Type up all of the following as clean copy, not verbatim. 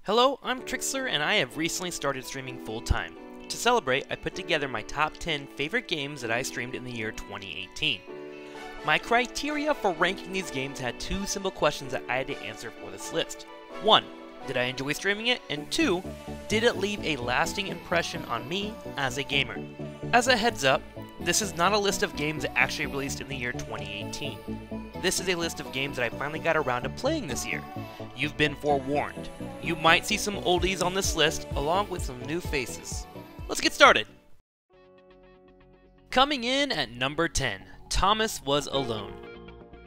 Hello, I'm TrikSlyr and I have recently started streaming full-time. To celebrate, I put together my top 10 favorite games that I streamed in the year 2018. My criteria for ranking these games had two simple questions that I had to answer for this list. 1. Did I enjoy streaming it? And 2. Did it leave a lasting impression on me as a gamer? As a heads up, this is not a list of games that actually released in the year 2018. This is a list of games that I finally got around to playing this year. You've been forewarned. You might see some oldies on this list, along with some new faces. Let's get started! Coming in at number 10, Thomas Was Alone.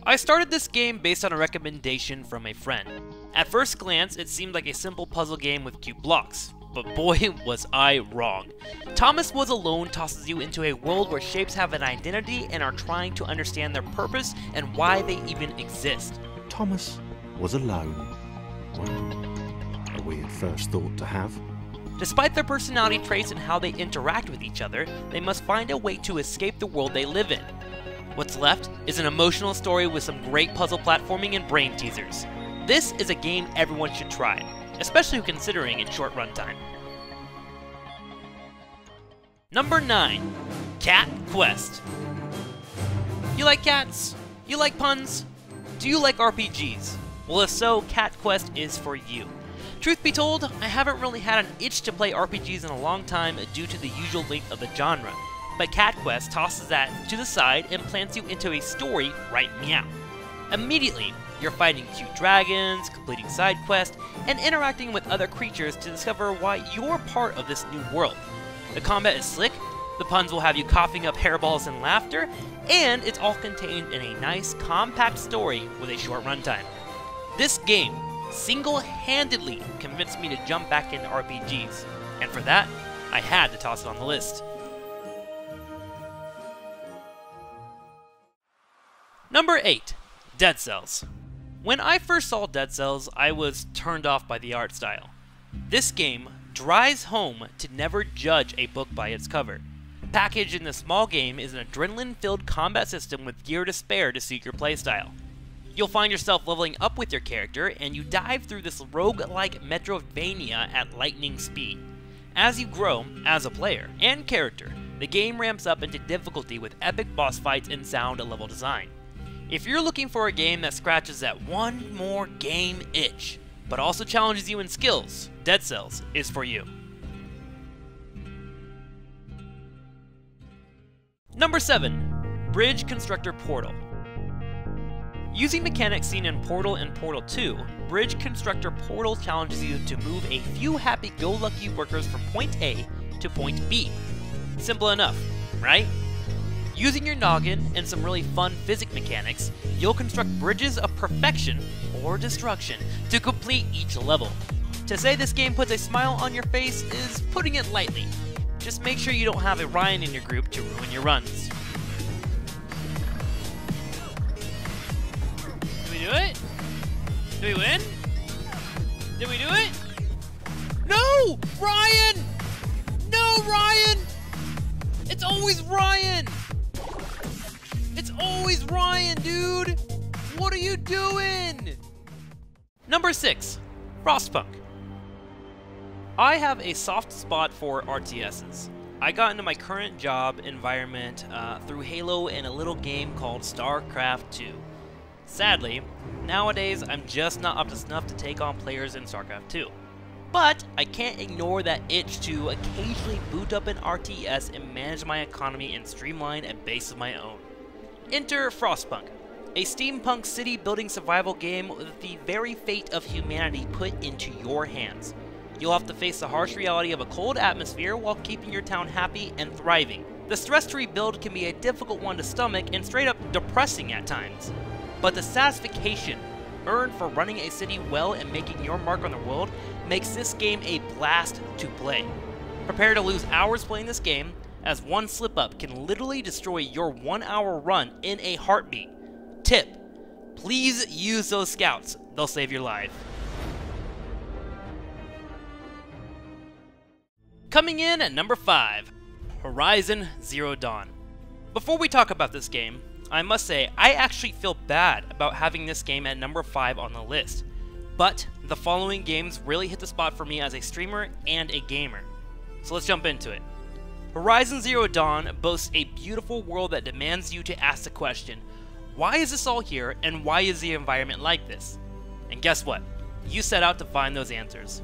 I started this game based on a recommendation from a friend. At first glance, it seemed like a simple puzzle game with cube blocks, but boy was I wrong. Thomas Was Alone tosses you into a world where shapes have an identity and are trying to understand their purpose and why they even exist. Thomas was alone. Well, a weird first thought to have. Despite their personality traits and how they interact with each other, they must find a way to escape the world they live in. What's left is an emotional story with some great puzzle platforming and brain teasers. This is a game everyone should try, especially considering its short runtime. Number 9, Cat Quest. You like cats? You like puns? Do you like RPGs? Well, if so, Cat Quest is for you. Truth be told, I haven't really had an itch to play RPGs in a long time due to the usual length of the genre, but Cat Quest tosses that to the side and plants you into a story right meow. Immediately, you're fighting cute dragons, completing side quests, and interacting with other creatures to discover why you're part of this new world. The combat is slick, the puns will have you coughing up hairballs and laughter, and it's all contained in a nice, compact story with a short runtime. This game single-handedly convinced me to jump back into RPGs, and for that, I had to toss it on the list. Number 8, Dead Cells. When I first saw Dead Cells, I was turned off by the art style. This game drives home to never judge a book by its cover. Packaged in this small game is an adrenaline-filled combat system with gear to spare to suit your playstyle. You'll find yourself leveling up with your character, and you dive through this rogue-like Metroidvania at lightning speed. As you grow, as a player and character, the game ramps up into difficulty with epic boss fights and sound level design. If you're looking for a game that scratches that one more game itch, but also challenges you in skills, Dead Cells is for you. Number 7, Bridge Constructor Portal. Using mechanics seen in Portal and Portal 2, Bridge Constructor Portal challenges you to move a few happy-go-lucky workers from point A to point B. Simple enough, right? Using your noggin and some really fun physics mechanics, you'll construct bridges of perfection or destruction to complete each level. To say this game puts a smile on your face is putting it lightly. Just make sure you don't have a Ryan in your group to ruin your runs. Did we do it? Did we win? Did we do it? No! Ryan! No, Ryan! It's always Ryan! It's always Ryan, dude! What are you doing? Number 6, Frostbug. I have a soft spot for RTSs. I got into my current job environment through Halo and a little game called StarCraft 2. Sadly, nowadays I'm just not up to snuff to take on players in StarCraft 2. But I can't ignore that itch to occasionally boot up an RTS and manage my economy and streamline a base of my own. Enter Frostbug, a steampunk city-building survival game with the very fate of humanity put into your hands. You'll have to face the harsh reality of a cold atmosphere while keeping your town happy and thriving. The stress to rebuild can be a difficult one to stomach and straight up depressing at times. But the satisfaction earned for running a city well and making your mark on the world makes this game a blast to play. Prepare to lose hours playing this game, as one slip-up can literally destroy your 1-hour run in a heartbeat. Tip: please use those scouts, they'll save your life. Coming in at number 5, Horizon Zero Dawn. Before we talk about this game, I must say I actually feel bad about having this game at number 5 on the list. But the following games really hit the spot for me as a streamer and a gamer. So let's jump into it. Horizon Zero Dawn boasts a beautiful world that demands you to ask the question, why is this all here and why is the environment like this? And guess what? You set out to find those answers.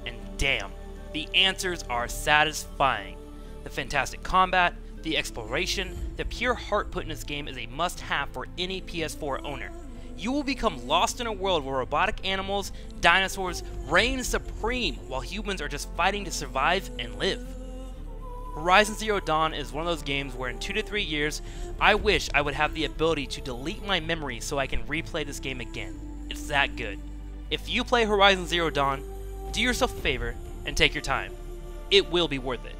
And damn, the answers are satisfying. The fantastic combat, the exploration, the pure heart put in this game is a must-have for any PS4 owner. You will become lost in a world where robotic animals, dinosaurs, reign supreme while humans are just fighting to survive and live. Horizon Zero Dawn is one of those games where in 2 to 3 years, I wish I would have the ability to delete my memory so I can replay this game again. It's that good. If you play Horizon Zero Dawn, do yourself a favor and take your time. It will be worth it.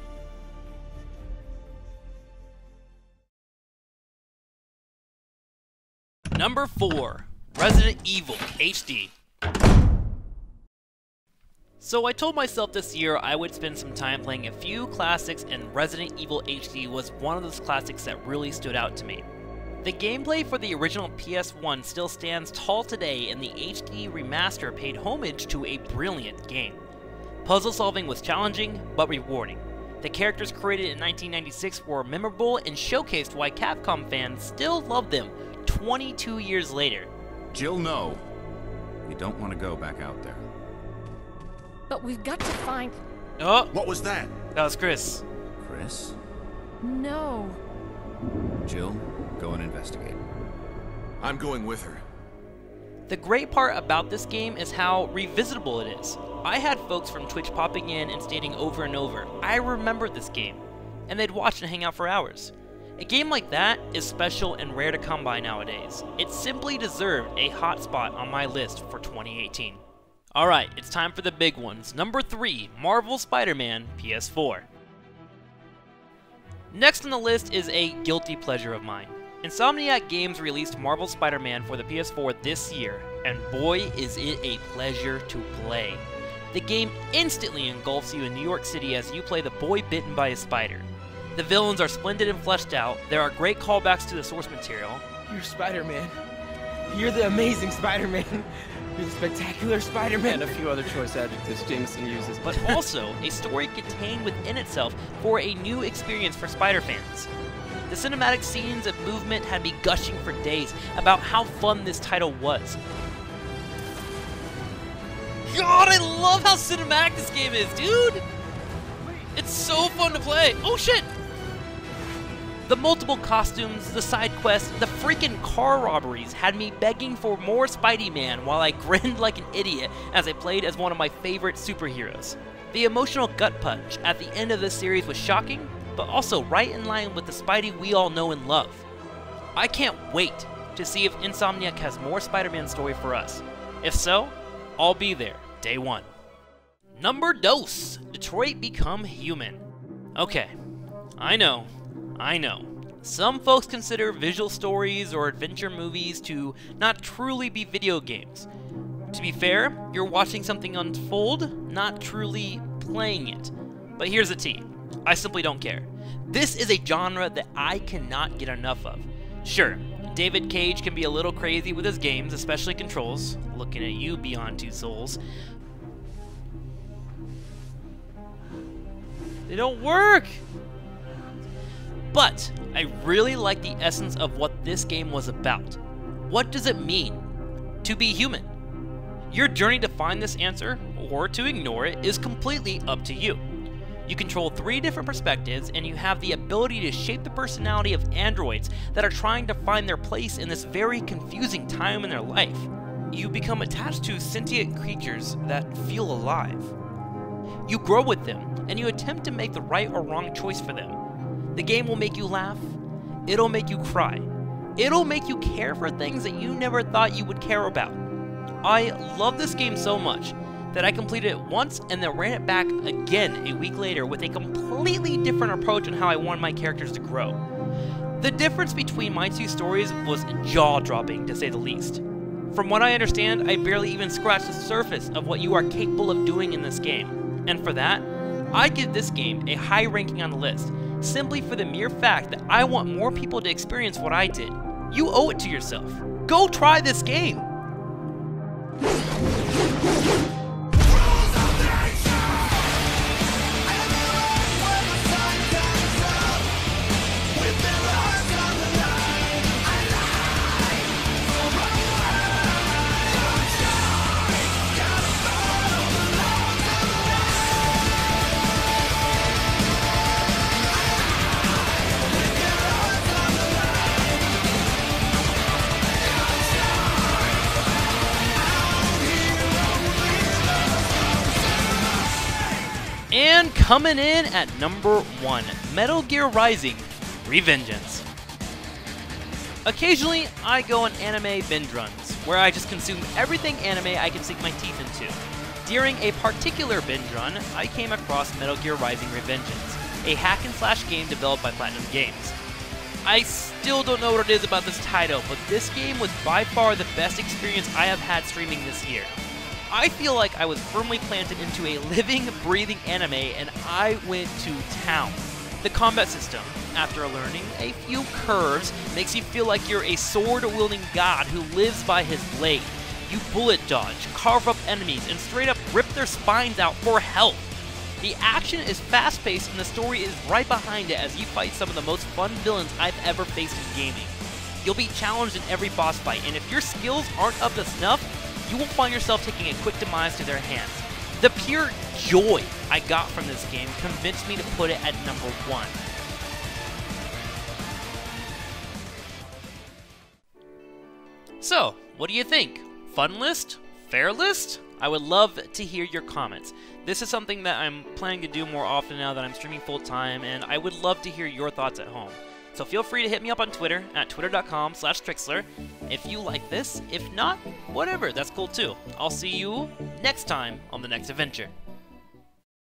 Number 4, Resident Evil HD. So I told myself this year I would spend some time playing a few classics, and Resident Evil HD was one of those classics that really stood out to me. The gameplay for the original PS1 still stands tall today, and the HD remaster paid homage to a brilliant game. Puzzle solving was challenging, but rewarding. The characters created in 1996 were memorable and showcased why Capcom fans still love them 22 years later. Jill, no. We don't want to go back out there. But we've got to find... Oh! What was that? That was Chris. Chris? No. Jill, go and investigate. I'm going with her. The great part about this game is how revisitable it is. I had folks from Twitch popping in and stating over and over, I remember this game, and they'd watch and hang out for hours. A game like that is special and rare to come by nowadays. It simply deserved a hot spot on my list for 2018. Alright, it's time for the big ones. Number 3, Marvel Spider-Man PS4. Next on the list is a guilty pleasure of mine. Insomniac Games released Marvel Spider-Man for the PS4 this year, and boy is it a pleasure to play. The game instantly engulfs you in New York City as you play the boy bitten by a spider. The villains are splendid and fleshed out, there are great callbacks to the source material. You're Spider-Man. You're the amazing Spider-Man. You're the spectacular Spider-Man. And a few other choice adjectives Jameson uses. But also a story contained within itself for a new experience for Spider fans. The cinematic scenes and movement had me gushing for days about how fun this title was. God, I love how cinematic this game is, dude! It's so fun to play. Oh shit! The multiple costumes, the side quests, the freaking car robberies had me begging for more Spidey-Man while I grinned like an idiot as I played as one of my favorite superheroes. The emotional gut punch at the end of this series was shocking, but also right in line with the Spidey we all know and love. I can't wait to see if Insomniac has more Spider-Man story for us. If so, I'll be there, day one. Number dos, Detroit Become Human. Okay, I know. Some folks consider visual stories or adventure movies to not truly be video games. To be fair, you're watching something unfold, not truly playing it. But here's the tea. I simply don't care. This is a genre that I cannot get enough of. Sure, David Cage can be a little crazy with his games, especially controls. Looking at you, Beyond Two Souls. They don't work! But I really like the essence of what this game was about. What does it mean to be human? Your journey to find this answer, or to ignore it, is completely up to you. You control 3 different perspectives, and you have the ability to shape the personality of androids that are trying to find their place in this very confusing time in their life. You become attached to sentient creatures that feel alive. You grow with them, and you attempt to make the right or wrong choice for them. The game will make you laugh, it'll make you cry, it'll make you care for things that you never thought you would care about. I love this game so much that I completed it once and then ran it back again a week later with a completely different approach on how I wanted my characters to grow. The difference between my 2 stories was jaw-dropping, to say the least. From what I understand, I barely even scratched the surface of what you are capable of doing in this game, and for that, I give this game a high ranking on the list, simply for the mere fact that I want more people to experience what I did. You owe it to yourself. Go try this game! And coming in at number 1, Metal Gear Rising: Revengeance. Occasionally, I go on anime binge runs, where I just consume everything anime I can sink my teeth into. During a particular binge run, I came across Metal Gear Rising: Revengeance, a hack-and-slash game developed by Platinum Games. I still don't know what it is about this title, but this game was by far the best experience I have had streaming this year. I feel like I was firmly planted into a living, breathing anime, and I went to town. The combat system, after learning a few curves, makes you feel like you're a sword-wielding god who lives by his blade. You bullet dodge, carve up enemies, and straight up rip their spines out for health. The action is fast-paced and the story is right behind it as you fight some of the most fun villains I've ever faced in gaming. You'll be challenged in every boss fight, and if your skills aren't up to snuff, you will find yourself taking a quick demise to their hands. The pure joy I got from this game convinced me to put it at number 1. So, what do you think? Fun list? Fair list? I would love to hear your comments. This is something that I'm planning to do more often now that I'm streaming full time, and I would love to hear your thoughts at home. So feel free to hit me up on Twitter at twitter.com/TrikSlyr if you like this. If not, whatever, that's cool too. I'll see you next time on the next adventure.